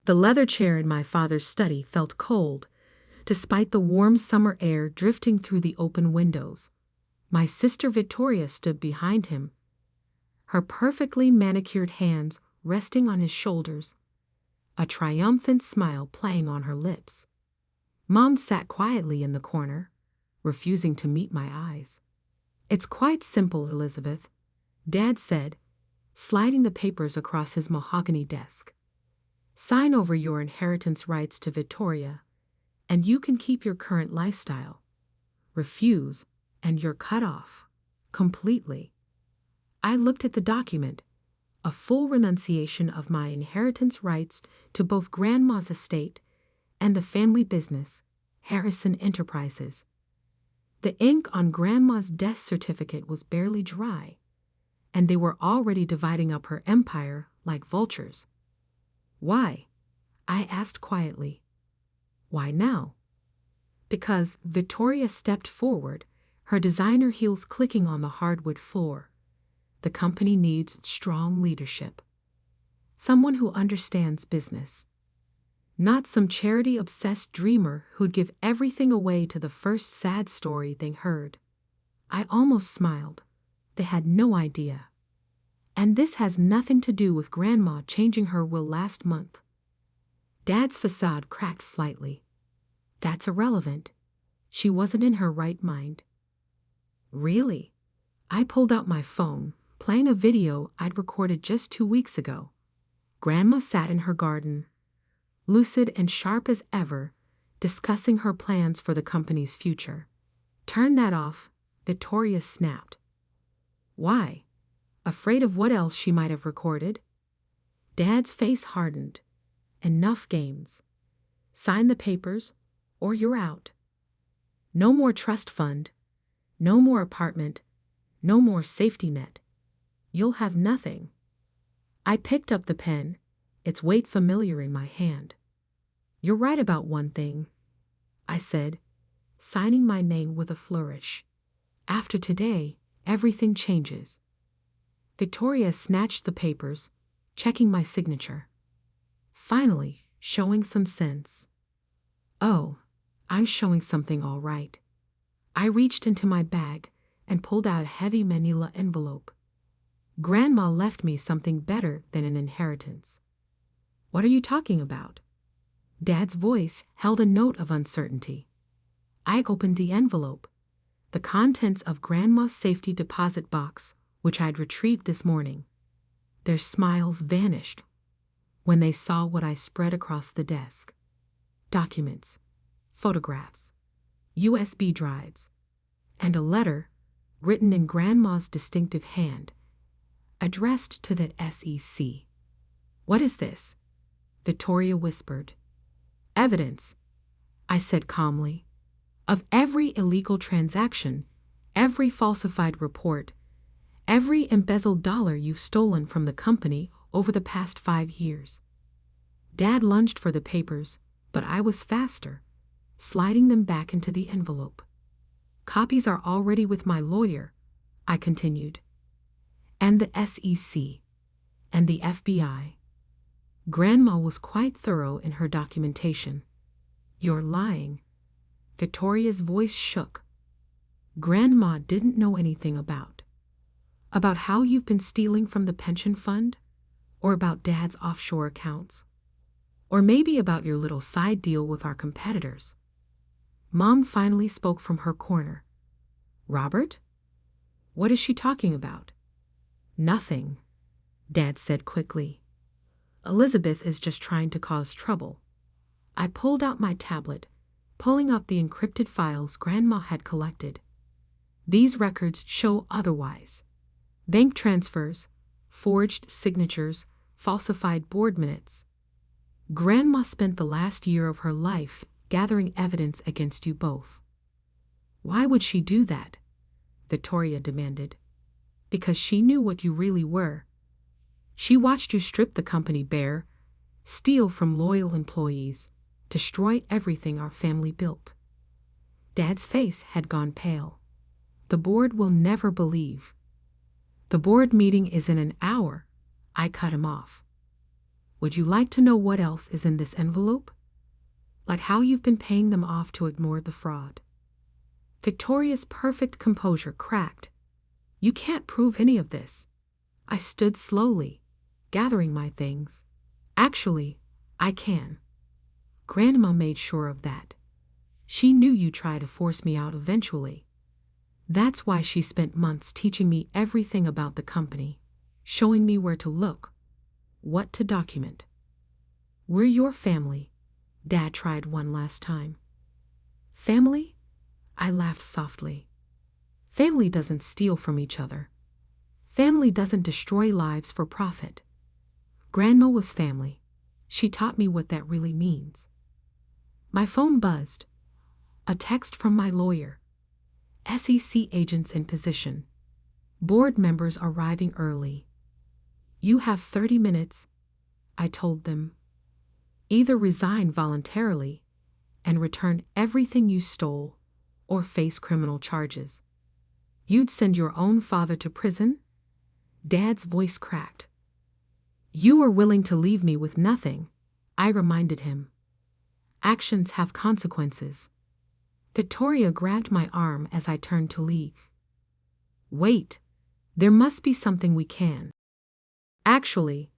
The leather chair in my father's study felt cold, despite the warm summer air drifting through the open windows. My sister Victoria stood behind him, her perfectly manicured hands resting on his shoulders, a triumphant smile playing on her lips. Mom sat quietly in the corner, refusing to meet my eyes. "It's quite simple, Elizabeth," Dad said, sliding the papers across his mahogany desk. "Sign over your inheritance rights to Victoria, and you can keep your current lifestyle. Refuse, and you're cut off. Completely." I looked at the document, a full renunciation of my inheritance rights to both Grandma's estate and the family business, Harrison Enterprises. The ink on Grandma's death certificate was barely dry, and they were already dividing up her empire like vultures. "Why?" I asked quietly. "Why now?" Because Victoria stepped forward, her designer heels clicking on the hardwood floor. "The company needs strong leadership. Someone who understands business. Not some charity-obsessed dreamer who'd give everything away to the first sad story they heard." I almost smiled. They had no idea. "And this has nothing to do with Grandma changing her will last month." Dad's facade cracked slightly. "That's irrelevant. She wasn't in her right mind." "Really?" I pulled out my phone, playing a video I'd recorded just 2 weeks ago. Grandma sat in her garden, lucid and sharp as ever, discussing her plans for the company's future. "Turn that off," Victoria snapped. "Why? Afraid of what else she might have recorded?" Dad's face hardened. "Enough games. Sign the papers, or you're out. No more trust fund, no more apartment, no more safety net. You'll have nothing." I picked up the pen, its weight familiar in my hand. "You're right about one thing," I said, signing my name with a flourish. "After today, everything changes." Victoria snatched the papers, checking my signature. Finally, showing some sense. "Oh, I'm showing something all right." I reached into my bag and pulled out a heavy manila envelope. "Grandma left me something better than an inheritance." "What are you talking about?" Dad's voice held a note of uncertainty. I opened the envelope, the contents of Grandma's safety deposit box, which I'd retrieved this morning. Their smiles vanished when they saw what I spread across the desk. Documents, photographs, USB drives, and a letter written in Grandma's distinctive hand, addressed to that SEC. "What is this?" Victoria whispered. "Evidence," I said calmly, "of every illegal transaction, every falsified report, every embezzled dollar you've stolen from the company over the past 5 years." Dad lunged for the papers, but I was faster, sliding them back into the envelope. "Copies are already with my lawyer," I continued. "And the SEC, and the FBI. Grandma was quite thorough in her documentation." "You're lying." Victoria's voice shook. "Grandma didn't know anything about how you've been stealing from the pension fund, or about Dad's offshore accounts, or maybe about your little side deal with our competitors." Mom finally spoke from her corner. "Robert? What is she talking about?" "Nothing," Dad said quickly. "Elizabeth is just trying to cause trouble." I pulled out my tablet, pulling up the encrypted files Grandma had collected. These records show otherwise. Bank transfers, forged signatures, falsified board minutes. Grandma spent the last year of her life gathering evidence against you both. "Why would she do that?" Victoria demanded. "Because she knew what you really were. She watched you strip the company bare, steal from loyal employees, destroy everything our family built." Dad's face had gone pale. "The board will never believe." "The board meeting is in an hour," I cut him off. Would you like to know what else is in this envelope? Like how you've been paying them off to ignore the fraud. Victoria's perfect composure cracked. You can't prove any of this. I stood slowly, gathering my things. Actually, I can. Grandma made sure of that. She knew you'd try to force me out eventually. That's why she spent months teaching me everything about the company, showing me where to look, what to document. We're your family, Dad tried one last time. Family? I laughed softly. Family doesn't steal from each other. Family doesn't destroy lives for profit. Grandma was family. She taught me what that really means. My phone buzzed. A text from my lawyer. SEC agents in position. Board members arriving early. You have 30 minutes, I told them. Either resign voluntarily and return everything you stole or face criminal charges. You'd send your own father to prison? Dad's voice cracked. You are willing to leave me with nothing, I reminded him. Actions have consequences. Victoria grabbed my arm as I turned to leave. Wait, there must be something we can. Actually,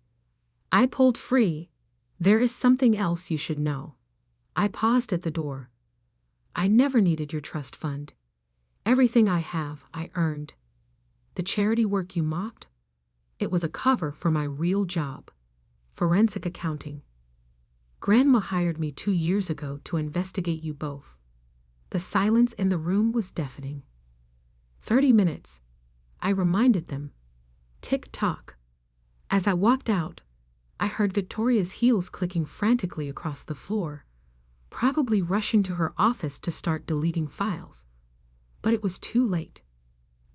I pulled free. There is something else you should know. I paused at the door. I never needed your trust fund. Everything I have, I earned. The charity work you mocked? It was a cover for my real job, forensic accounting. Grandma hired me 2 years ago to investigate you both. The silence in the room was deafening. 30 minutes, I reminded them. Tick-tock. As I walked out, I heard Victoria's heels clicking frantically across the floor, probably rushing to her office to start deleting files. But it was too late.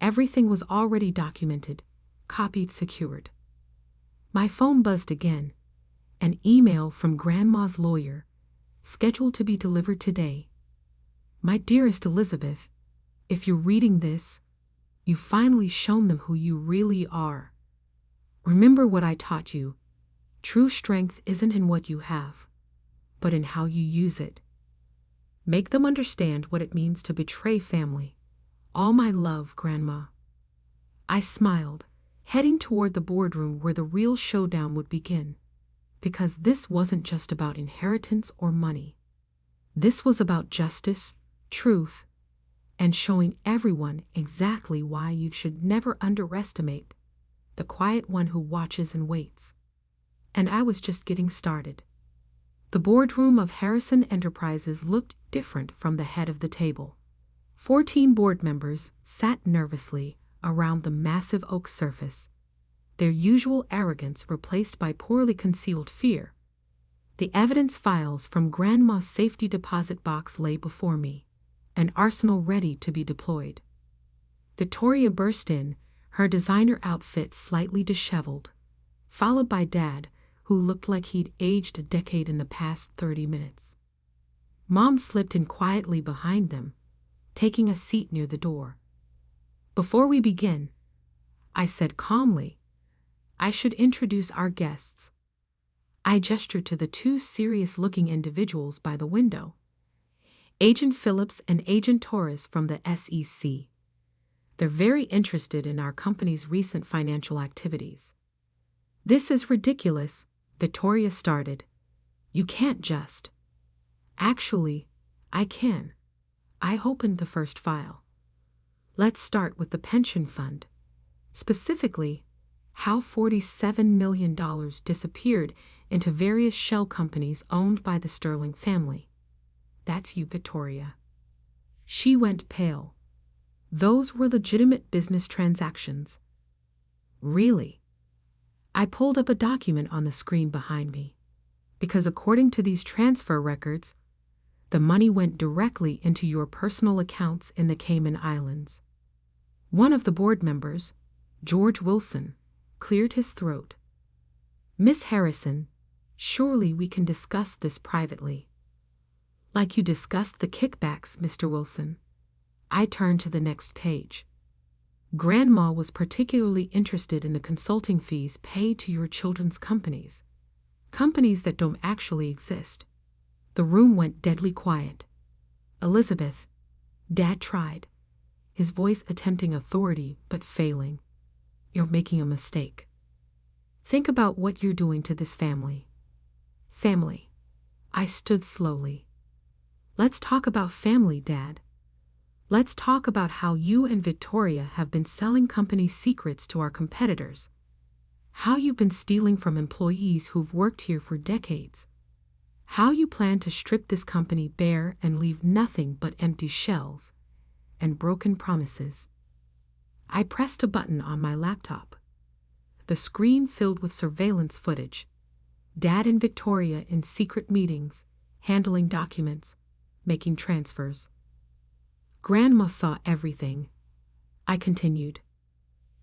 Everything was already documented, copied, secured. My phone buzzed again. An email from Grandma's lawyer, scheduled to be delivered today. My dearest Elizabeth, if you're reading this, you've finally shown them who you really are. Remember what I taught you. True strength isn't in what you have, but in how you use it. Make them understand what it means to betray family. All my love, Grandma. I smiled, heading toward the boardroom where the real showdown would begin. Because this wasn't just about inheritance or money. This was about justice, truth, and showing everyone exactly why you should never underestimate the quiet one who watches and waits. And I was just getting started. The boardroom of Harrison Enterprises looked different from the head of the table. 14 board members sat nervously around the massive oak surface, their usual arrogance replaced by poorly concealed fear. The evidence files from Grandma's safety deposit box lay before me, an arsenal ready to be deployed. Victoria burst in, her designer outfit slightly disheveled, followed by Dad, who looked like he'd aged a decade in the past 30 minutes. Mom slipped in quietly behind them, taking a seat near the door. Before we begin, I said calmly, I should introduce our guests. I gestured to the 2 serious-looking individuals by the window. Agent Phillips and Agent Torres from the SEC. They're very interested in our company's recent financial activities. This is ridiculous, Victoria started. You can't just. Actually, I can. I opened the first file. Let's start with the pension fund. Specifically, how $47 million disappeared into various shell companies owned by the Sterling family. That's you, Victoria. She went pale. Those were legitimate business transactions. Really? I pulled up a document on the screen behind me, because according to these transfer records, the money went directly into your personal accounts in the Cayman Islands. One of the board members, George Wilson, cleared his throat. Miss Harrison, surely we can discuss this privately. Like you discussed the kickbacks, Mr. Wilson. I turned to the next page. Grandma was particularly interested in the consulting fees paid to your children's companies. Companies that don't actually exist. The room went deadly quiet. Elizabeth, Dad tried, his voice attempting authority but failing. You're making a mistake. Think about what you're doing to this family. Family. I stood slowly. Let's talk about family, Dad. Let's talk about how you and Victoria have been selling company secrets to our competitors. How you've been stealing from employees who've worked here for decades. How you plan to strip this company bare and leave nothing but empty shells and broken promises. I pressed a button on my laptop. The screen filled with surveillance footage. Dad and Victoria in secret meetings, handling documents, making transfers. Grandma saw everything. I continued.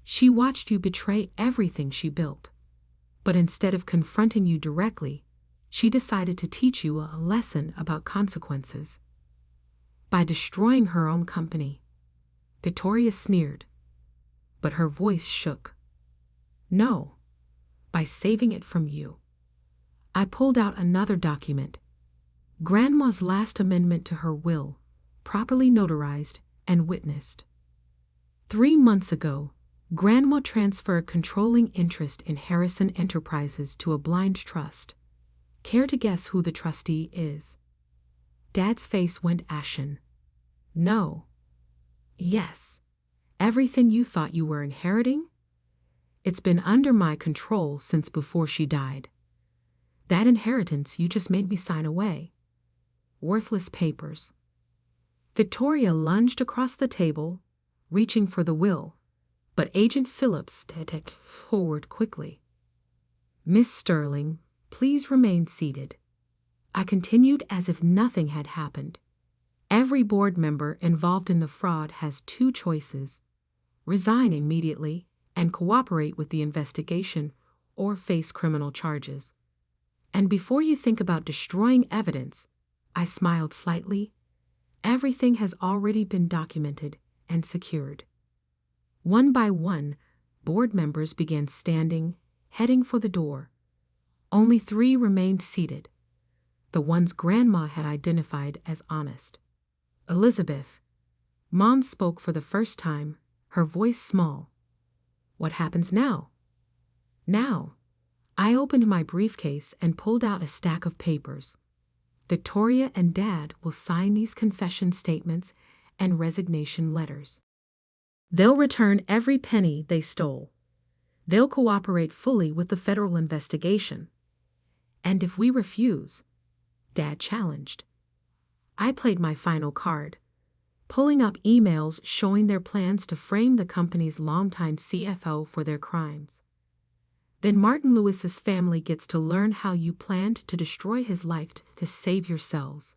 She watched you betray everything she built. But instead of confronting you directly, she decided to teach you a lesson about consequences. By destroying her own company. Victoria sneered, but her voice shook. No, by saving it from you. I pulled out another document. Grandma's last amendment to her will, properly notarized and witnessed. 3 months ago, Grandma transferred controlling interest in Harrison Enterprises to a blind trust. Care to guess who the trustee is? Dad's face went ashen. No. Yes. Everything you thought you were inheriting? It's been under my control since before she died. That inheritance you just made me sign away. Worthless papers. Victoria lunged across the table, reaching for the will, but Agent Phillips stepped forward quickly. Miss Sterling, please remain seated. I continued as if nothing had happened. Every board member involved in the fraud has 2 choices: resign immediately and cooperate with the investigation or face criminal charges. And before you think about destroying evidence, I smiled slightly, everything has already been documented and secured. One by one, board members began standing, heading for the door. Only 3 remained seated, the ones Grandma had identified as honest. Elizabeth. Mom spoke for the first time, her voice small. What happens now? Now. I opened my briefcase and pulled out a stack of papers. Victoria and Dad will sign these confession statements and resignation letters. They'll return every penny they stole. They'll cooperate fully with the federal investigation. And if we refuse, Dad challenged. I played my final card, pulling up emails showing their plans to frame the company's longtime CFO for their crimes. Then Martin Lewis's family gets to learn how you planned to destroy his life to save yourselves.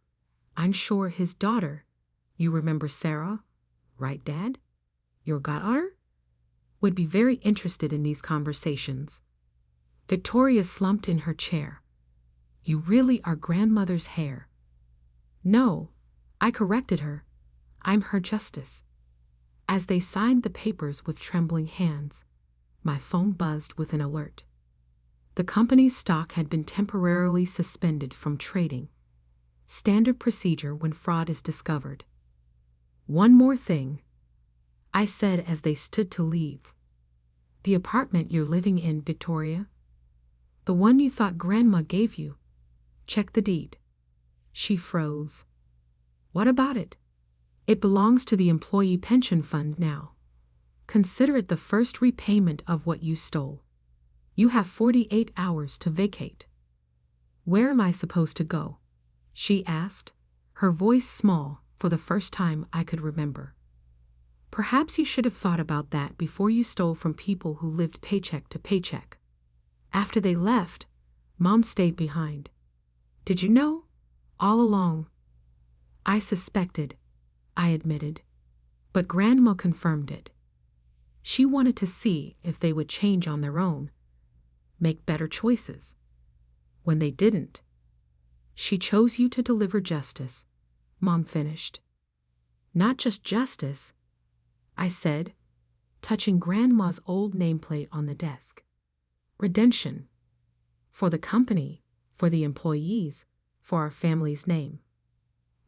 I'm sure his daughter, you remember Sarah, right, Dad? Your goddaughter? Would be very interested in these conversations. Victoria slumped in her chair. You really are grandmother's hair. No, I corrected her. I'm her justice. As they signed the papers with trembling hands, my phone buzzed with an alert. The company's stock had been temporarily suspended from trading. Standard procedure when fraud is discovered. One more thing, I said as they stood to leave. The apartment you're living in, Victoria? The one you thought Grandma gave you. Check the deed. She froze. What about it? It belongs to the employee pension fund now. Consider it the first repayment of what you stole. You have 48 hours to vacate. Where am I supposed to go? She asked, her voice small for the first time I could remember. Perhaps you should have thought about that before you stole from people who lived paycheck to paycheck. After they left, Mom stayed behind. Did you know? All along. I suspected, I admitted, but Grandma confirmed it. She wanted to see if they would change on their own, make better choices. When they didn't, she chose you to deliver justice, Mom finished. Not just justice, I said, touching Grandma's old nameplate on the desk. Redemption. For the company, for the employees, for our family's name.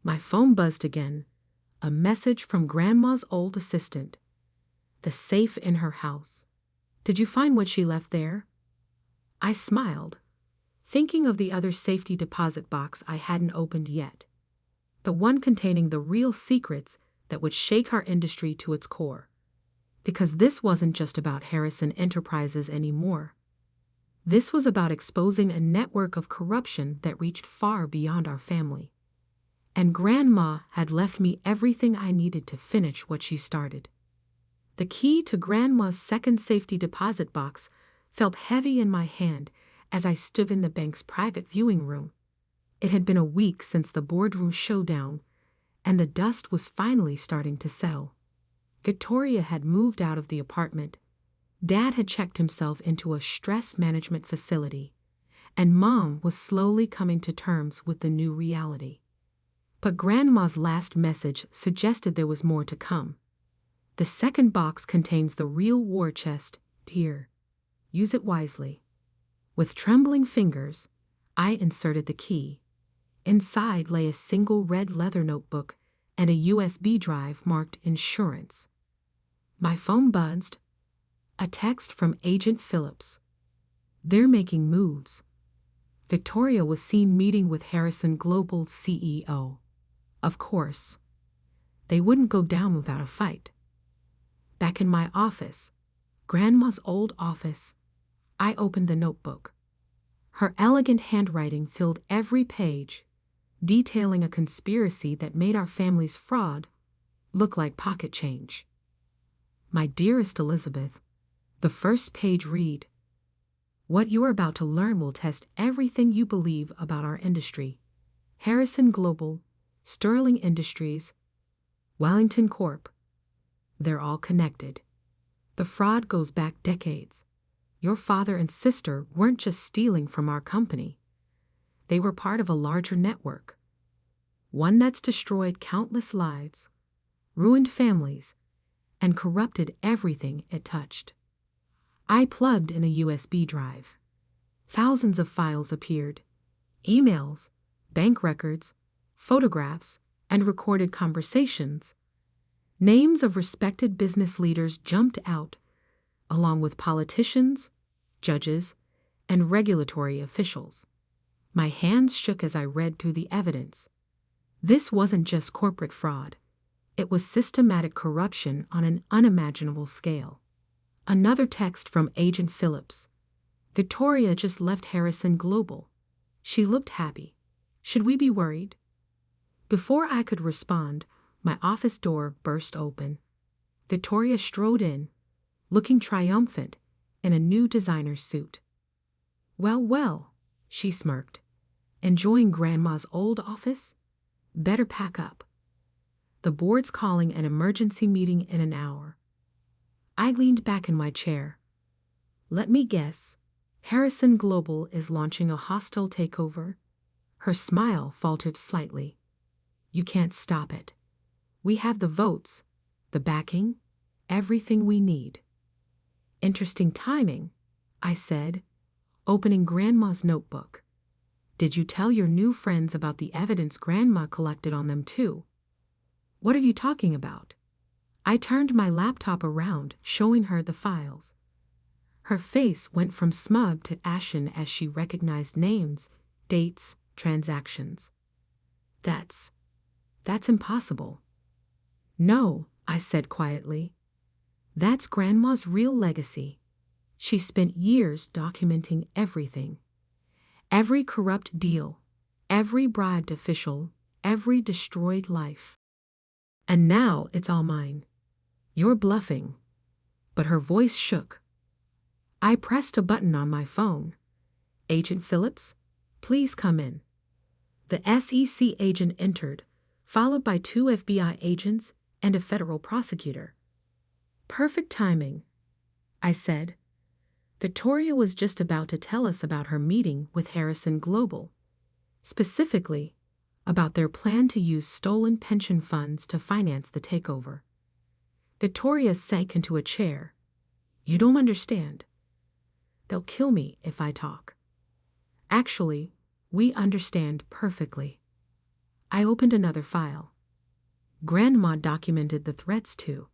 My phone buzzed again. A message from Grandma's old assistant. The safe in her house. Did you find what she left there? I smiled, thinking of the other safety deposit box I hadn't opened yet. The one containing the real secrets that would shake our industry to its core. Because this wasn't just about Harrison Enterprises anymore. This was about exposing a network of corruption that reached far beyond our family. And Grandma had left me everything I needed to finish what she started. The key to Grandma's second safety deposit box felt heavy in my hand as I stood in the bank's private viewing room. It had been a week since the boardroom showdown, and the dust was finally starting to settle. Victoria had moved out of the apartment. Dad had checked himself into a stress management facility, and Mom was slowly coming to terms with the new reality. But Grandma's last message suggested there was more to come. The second box contains the real war chest. Here, use it wisely. With trembling fingers, I inserted the key. Inside lay a single red leather notebook and a USB drive marked insurance. My phone buzzed. A text from Agent Phillips. They're making moves. Victoria was seen meeting with Harrison Global's CEO. Of course. They wouldn't go down without a fight. Back in my office, Grandma's old office, I opened the notebook. Her elegant handwriting filled every page, detailing a conspiracy that made our family's fraud look like pocket change. My dearest Elizabeth, the first page read, "What you are about to learn will test everything you believe about our industry. Harrison Global, Sterling Industries, Wellington Corp. They're all connected. The fraud goes back decades. Your father and sister weren't just stealing from our company. They were part of a larger network. One that's destroyed countless lives, ruined families, and corrupted everything it touched." I plugged in a USB drive. Thousands of files appeared. Emails, bank records, photographs, and recorded conversations. Names of respected business leaders jumped out, along with politicians, judges, and regulatory officials. My hands shook as I read through the evidence. This wasn't just corporate fraud. It was systematic corruption on an unimaginable scale. Another text from Agent Phillips. Victoria just left Harrison Global. She looked happy. Should we be worried? Before I could respond, my office door burst open. Victoria strode in, looking triumphant in a new designer suit. "Well, well," she smirked. "Enjoying Grandma's old office? Better pack up. The board's calling an emergency meeting in an hour." I leaned back in my chair. "Let me guess. Harrison Global is launching a hostile takeover?" Her smile faltered slightly. "You can't stop it. We have the votes, the backing, everything we need." "Interesting timing," I said, opening Grandma's notebook. "Did you tell your new friends about the evidence Grandma collected on them too?" "What are you talking about?" I turned my laptop around, showing her the files. Her face went from smug to ashen as she recognized names, dates, transactions. That's impossible." "No," I said quietly. "That's Grandma's real legacy. She spent years documenting everything. Every corrupt deal, every bribed official, every destroyed life. And now it's all mine. You're bluffing." But her voice shook. I pressed a button on my phone. "Agent Phillips, please come in." The SEC agent entered, followed by 2 FBI agents and a federal prosecutor. "Perfect timing," I said. Victoria was just about to tell us about her meeting with Harrison Global, specifically about their plan to use stolen pension funds to finance the takeover. Victoria sank into a chair. "You don't understand. They'll kill me if I talk." Actually, we understand perfectly. I opened another file. Grandma documented the threats too.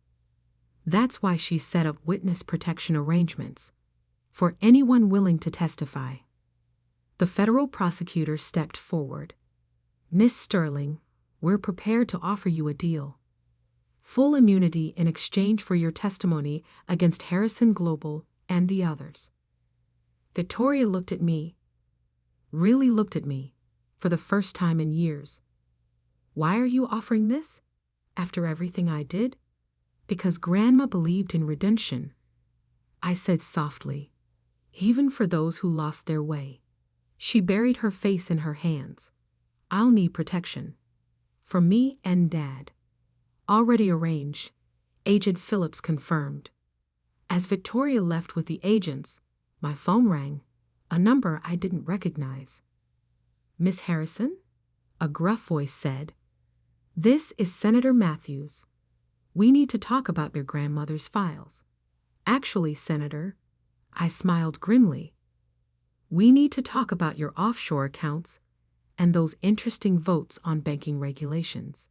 That's why she set up witness protection arrangements for anyone willing to testify. The federal prosecutor stepped forward. Miss Sterling, we're prepared to offer you a deal. Full immunity in exchange for your testimony against Harrison Global and the others. Victoria looked at me, really looked at me, for the first time in years. Why are you offering this? After everything I did? Because Grandma believed in redemption. I said softly, even for those who lost their way. She buried her face in her hands. I'll need protection. For me and Dad. Already arranged, Agent Phillips confirmed. As Victoria left with the agents, my phone rang, a number I didn't recognize. Miss Harrison? A gruff voice said. This is Senator Matthews. We need to talk about your grandmother's files. Actually, Senator, I smiled grimly. We need to talk about your offshore accounts and those interesting votes on banking regulations.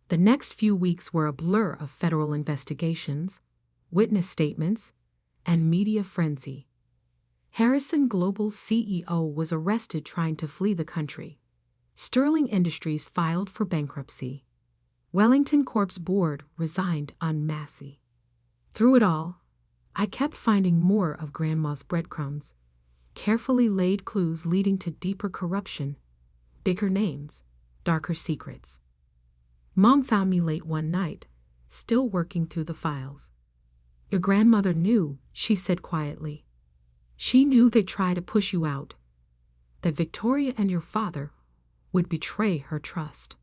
The next few weeks were a blur of federal investigations, witness statements, and media frenzy. Harrison Global's CEO was arrested trying to flee the country. Sterling Industries filed for bankruptcy. Wellington Corp's board resigned en masse. Through it all, I kept finding more of Grandma's breadcrumbs, carefully laid clues leading to deeper corruption, bigger names, darker secrets. Mom found me late one night, still working through the files. Your grandmother knew, she said quietly. She knew they'd try to push you out, that Victoria and your father would betray her trust.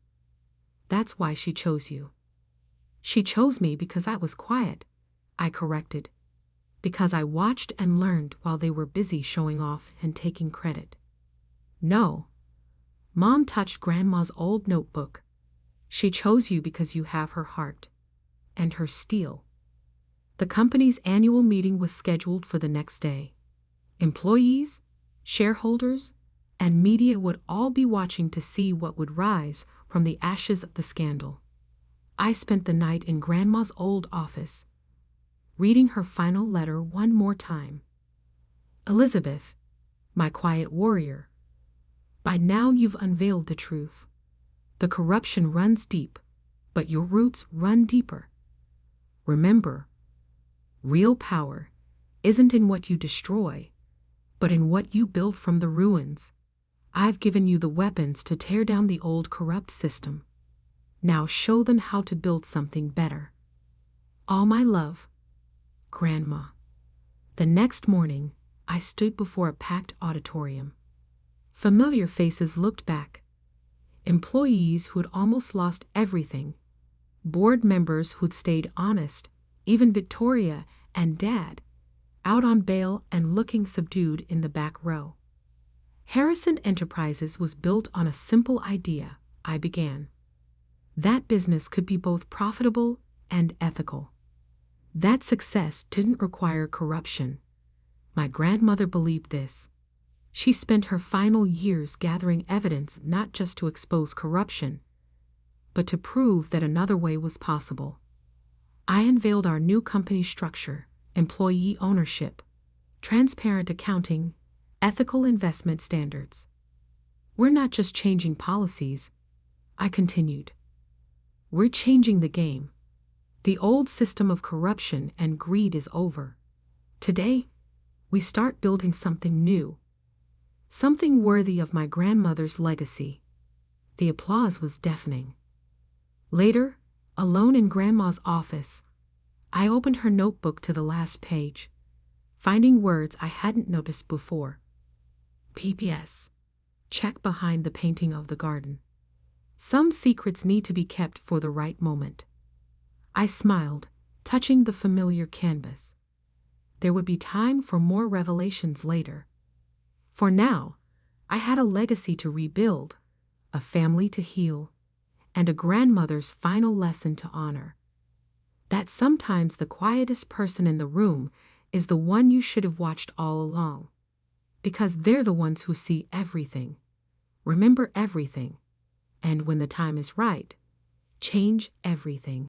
That's why she chose you. She chose me because I was quiet, I corrected, because I watched and learned while they were busy showing off and taking credit. No. Mom touched Grandma's old notebook. She chose you because you have her heart and her steel. The company's annual meeting was scheduled for the next day. Employees, shareholders, and media would all be watching to see what would rise from the ashes of the scandal. I spent the night in Grandma's old office, reading her final letter one more time. Elizabeth, my quiet warrior, by now you've unveiled the truth. The corruption runs deep, but your roots run deeper. Remember, real power isn't in what you destroy, but in what you build from the ruins. I've given you the weapons to tear down the old corrupt system. Now show them how to build something better. All my love, Grandma. The next morning, I stood before a packed auditorium. Familiar faces looked back. Employees who'd almost lost everything. Board members who'd stayed honest, even Victoria and Dad, out on bail and looking subdued in the back row. Harrison Enterprises was built on a simple idea, I began. That business could be both profitable and ethical. That success didn't require corruption. My grandmother believed this. She spent her final years gathering evidence not just to expose corruption, but to prove that another way was possible. I unveiled our new company structure, employee ownership, transparent accounting, ethical investment standards. We're not just changing policies, I continued. We're changing the game. The old system of corruption and greed is over. Today, we start building something new, something worthy of my grandmother's legacy. The applause was deafening. Later, alone in Grandma's office, I opened her notebook to the last page, finding words I hadn't noticed before. P.P.S. Check behind the painting of the garden. Some secrets need to be kept for the right moment. I smiled, touching the familiar canvas. There would be time for more revelations later. For now, I had a legacy to rebuild, a family to heal, and a grandmother's final lesson to honor. That sometimes the quietest person in the room is the one you should have watched all along. because they're the ones who see everything, remember everything, and when the time is right, change everything.